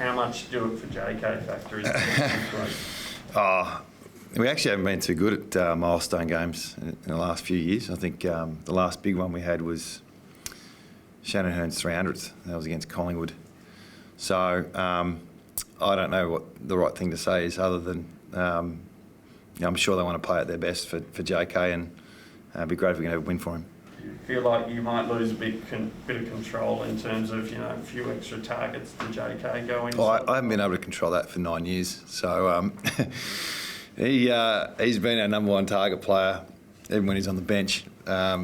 How much do it for JK factor is this week? We actually haven't been too good at milestone games in the last few years. I think the last big one we had was Shannon Hearn's 300th. That was against Collingwood. So I don't know what the right thing to say is, other than I'm sure they want to play at their best for JK, and it'd be great if we can have a win for him. Do you feel like you might lose a bit of control in terms of a few extra targets to JK going? Well, I haven't been able to control that for 9 years. So he's been our number one target player even when he's on the bench. I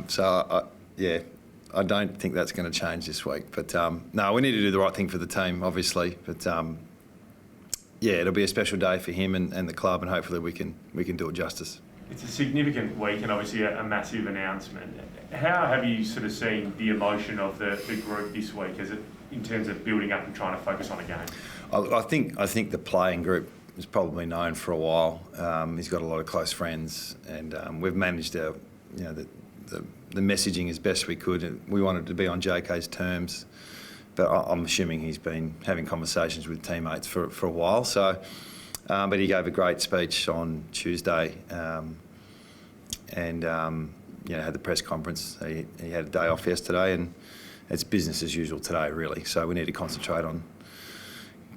don't think that's going to change this week. But no, we need to do the right thing for the team, obviously. But it'll be a special day for him and the club, and hopefully we can do it justice. It's a significant week and obviously a massive announcement. How have you sort of seen the emotion of the group this week, as it in terms of building up and trying to focus on a game? I think the playing group is probably known for a while. He's got a lot of close friends, and we've managed our, the messaging as best we could. We wanted to be on JK's terms, but I'm assuming he's been having conversations with teammates for a while. So, but he gave a great speech on Tuesday, and had the press conference. He had a day off yesterday, and it's business as usual today, really. So we need to concentrate on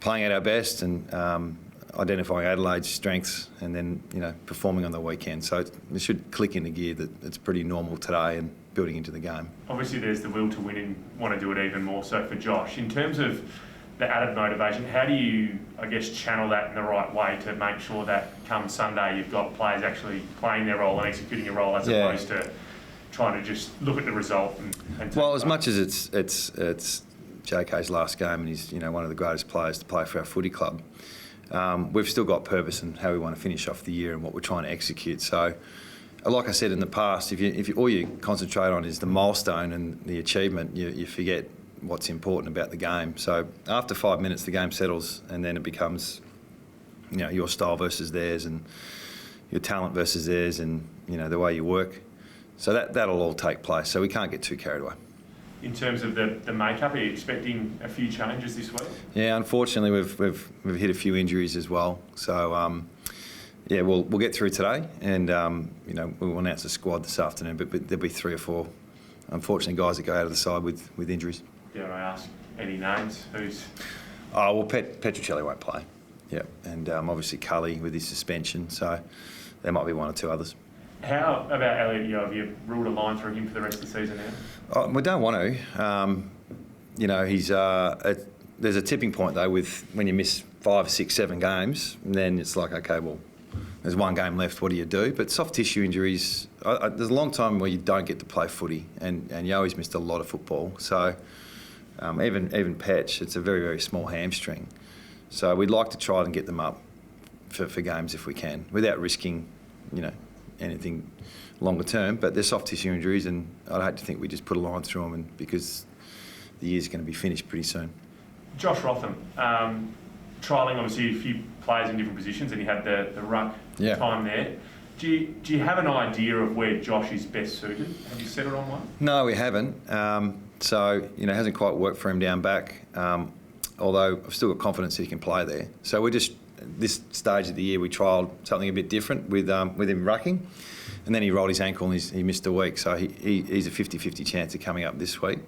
playing at our best and identifying Adelaide's strengths, and then performing on the weekend. So it should click into gear that it's pretty normal today and building into the game. Obviously there's the will to win and want to do it even more so for Josh. In terms of the added motivation, how do you, channel that in the right way to make sure that come Sunday you've got players actually playing their role and executing a role, as opposed to trying to just look at the result and well, as much as it's JK's last game, and he's one of the greatest players to play for our footy club, we've still got purpose in how we want to finish off the year and what we're trying to execute. So, like I said in the past, if all you concentrate on is the milestone and the achievement, you forget what's important about the game. So after 5 minutes, the game settles, and then it becomes, your style versus theirs, and your talent versus theirs, and the way you work. So that'll all take place. So we can't get too carried away. In terms of the makeup, are you expecting a few changes this week? Yeah, unfortunately, we've hit a few injuries as well. So we'll get through today, and we'll announce the squad this afternoon. But there'll be 3 or 4, unfortunately, guys that go out of the side with injuries. Dare I ask any names? Who's? Oh well, Petruccelli won't play. Yeah, and obviously Cully with his suspension. So there might be 1 or 2 others. How about Elliot Yeo? Have you ruled a line through him for the rest of the season now? We don't want to. He's there's a tipping point though with when you miss 5, 6, 7 games, and then it's like, okay, well, there's 1 game left. What do you do? But soft tissue injuries, there's a long time where you don't get to play footy, and Yoe's missed a lot of football. So even Petch, it's a very, very small hamstring. So we'd like to try and get them up for games if we can, without risking, anything longer term. But they're soft tissue injuries, and I'd hate to think we just put a line through them, because the year's going to be finished pretty soon. Josh Rotham, trialling obviously a few players in different positions, and he had the ruck time there. Do you have an idea of where Josh is best suited? Have you settled on one? No, we haven't. So it hasn't quite worked for him down back. Although I've still got confidence he can play there. So we're just, this stage of the year, we trialled something a bit different with him rucking, and then he rolled his ankle and he missed a week. So he's a 50-50 chance of coming up this week.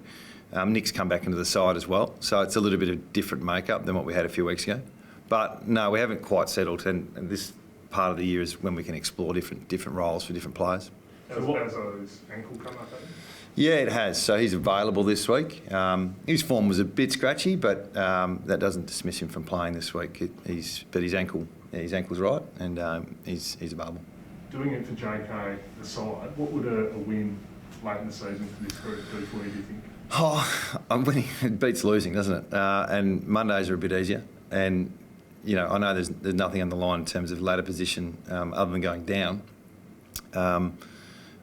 Nick's come back into the side as well, so it's a little bit of different makeup than what we had a few weeks ago. But no, we haven't quite settled, and this part of the year is when we can explore different roles for different players. Has his ankle come up? Yeah, it has. So he's available this week. His form was a bit scratchy, but that doesn't dismiss him from playing this week. But his ankle's right, and he's available. Doing it for JK, the side, what would a win late in the season for this group do for you, do you think? Winning it beats losing, doesn't it? And Mondays are a bit easier. And I know there's nothing on the line in terms of ladder position other than going down.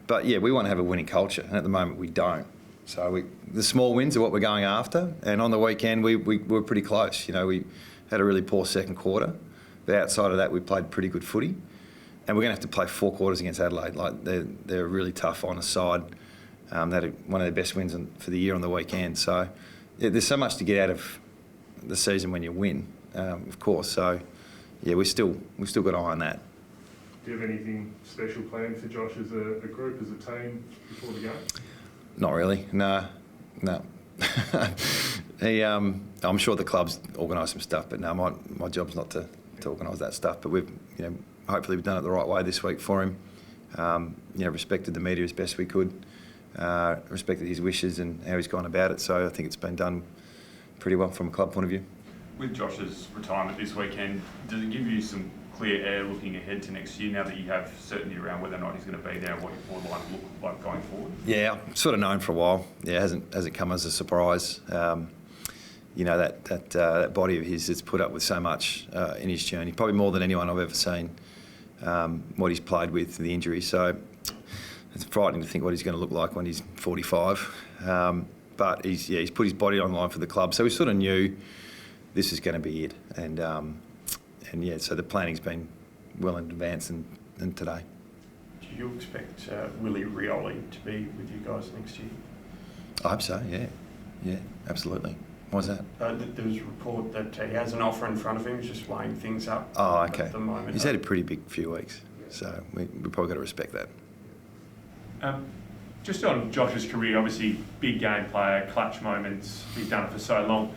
But yeah, we want to have a winning culture, and at the moment we don't. So the small wins are what we're going after. And on the weekend we were pretty close. We had a really poor second quarter, but outside of that we played pretty good footy. And we're going to have to play 4 quarters against Adelaide. Like they're a really tough on a side. They had one of their best wins for the year on the weekend. So there's so much to get out of the season when you win. of course. So, yeah, we've still got an eye on that. Do you have anything special planned for Josh as a group, as a team, before the game? Not really. No. I'm sure the club's organised some stuff, but no, my job's not to organise that stuff. But hopefully we've done it the right way this week for him. Respected the media as best we could, respected his wishes and how he's gone about it. So I think it's been done pretty well from a club point of view. With Josh's retirement this weekend, does it give you some clear air looking ahead to next year now that you have certainty around whether or not he's going to be there and what your forward line will look like going forward? Yeah, I've sort of known for a while. Yeah, it hasn't come as a surprise. That body of his has put up with so much in his journey, probably more than anyone I've ever seen. What he's played with, the injury, so it's frightening to think what he's going to look like when he's 45. But he's put his body on line for the club, so we sort of knew this is going to be it. So the planning's been well in advance and today. Do you expect Willie Rioli to be with you guys next year? I hope so. Yeah, absolutely. Why's that? There was a report that he has an offer in front of him. He's just weighing things up. Oh, okay. At the moment, he's had a pretty big few weeks, so we probably got to respect that. Just on Josh's career, obviously big game player, clutch moments. He's done it for so long.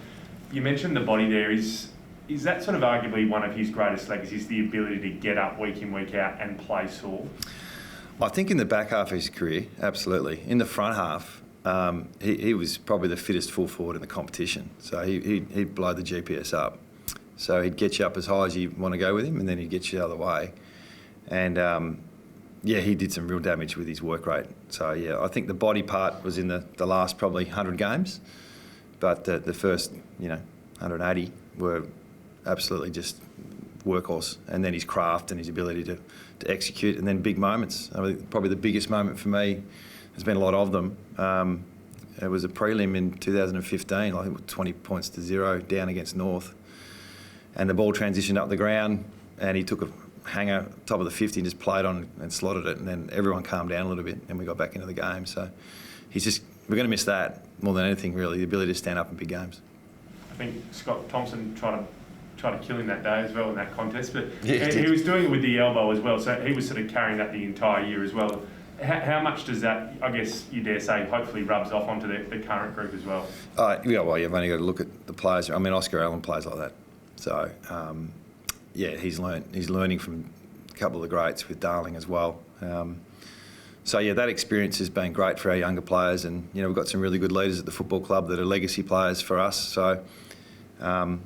You mentioned the body there. Is that sort of arguably one of his greatest legacies, the ability to get up week in, week out and play sore? I think in the back half of his career, absolutely. In the front half, he was probably the fittest full forward in the competition. So he'd blow the GPS up. So he'd get you up as high as you want to go with him, and then he'd get you the other way. And he did some real damage with his work rate. So yeah, I think the body part was in the last probably 100 games, but the first 180 were absolutely just workhorse. And then his craft and his ability to execute, and then big moments. I mean, probably the biggest moment for me, there's been a lot of them. It was a prelim in 2015, I think 20 points to 0 down against North. And the ball transitioned up the ground and he took a hanger top of the 50 and just played on and slotted it, and then everyone calmed down a little bit and we got back into the game. So we're going to miss that more than anything really, the ability to stand up in big games. I think Scott Thompson tried to kill him that day as well in that contest, but yeah, he was doing it with the elbow as well, so he was sort of carrying that the entire year as well. How much does that, I guess you dare say, hopefully rubs off onto the current group as well? Well, you've only got to look at the players. I mean, Oscar Allen plays like that. So, he's learning from a couple of the greats with Darling as well. That experience has been great for our younger players, and we've got some really good leaders at the football club that are legacy players for us. So, playing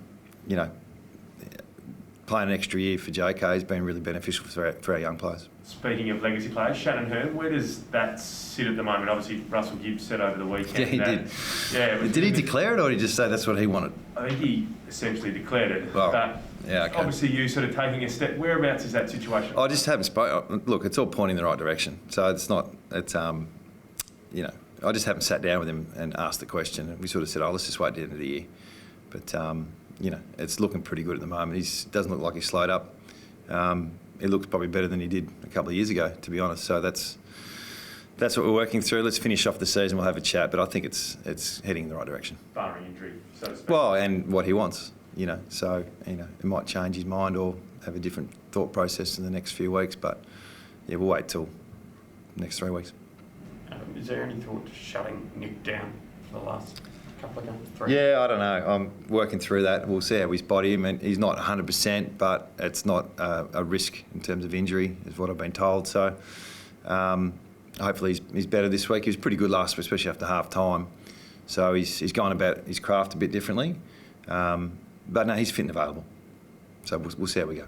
an extra year for JK has been really beneficial for our young players. Speaking of legacy players, Shannon Hearn, where does that sit at the moment? Obviously, Russell Gibbs said over the weekend. Yeah, he did. Yeah, did he declare it, or did he just say that's what he wanted? I think he essentially declared it. Well, but yeah, okay. Obviously, you sort of taking a step. Whereabouts is that situation? I just haven't spoken. Look, it's all pointing in the right direction. So it's not. It's I just haven't sat down with him and asked the question. And we sort of said, let's just wait to the end of the year. But it's looking pretty good at the moment. He doesn't look like he's slowed up. It looks probably better than he did a couple of years ago, to be honest. So that's what we're working through. Let's finish off the season. We'll have a chat, but I think it's heading in the right direction. Barring injury, so to speak. Well, and what he wants, So it might change his mind or have a different thought process in the next few weeks. But yeah, we'll wait till the next 3 weeks. Is there any thought to shutting Nick down for the last couple of games? 3? Yeah, I don't know. I'm working through that. We'll see how his body. I mean, he's not 100%, but it's not a risk in terms of injury, is what I've been told. So hopefully he's better this week. He was pretty good last week, especially after half time. So he's gone about his craft a bit differently. But no, he's fit and available. So we'll see how we go.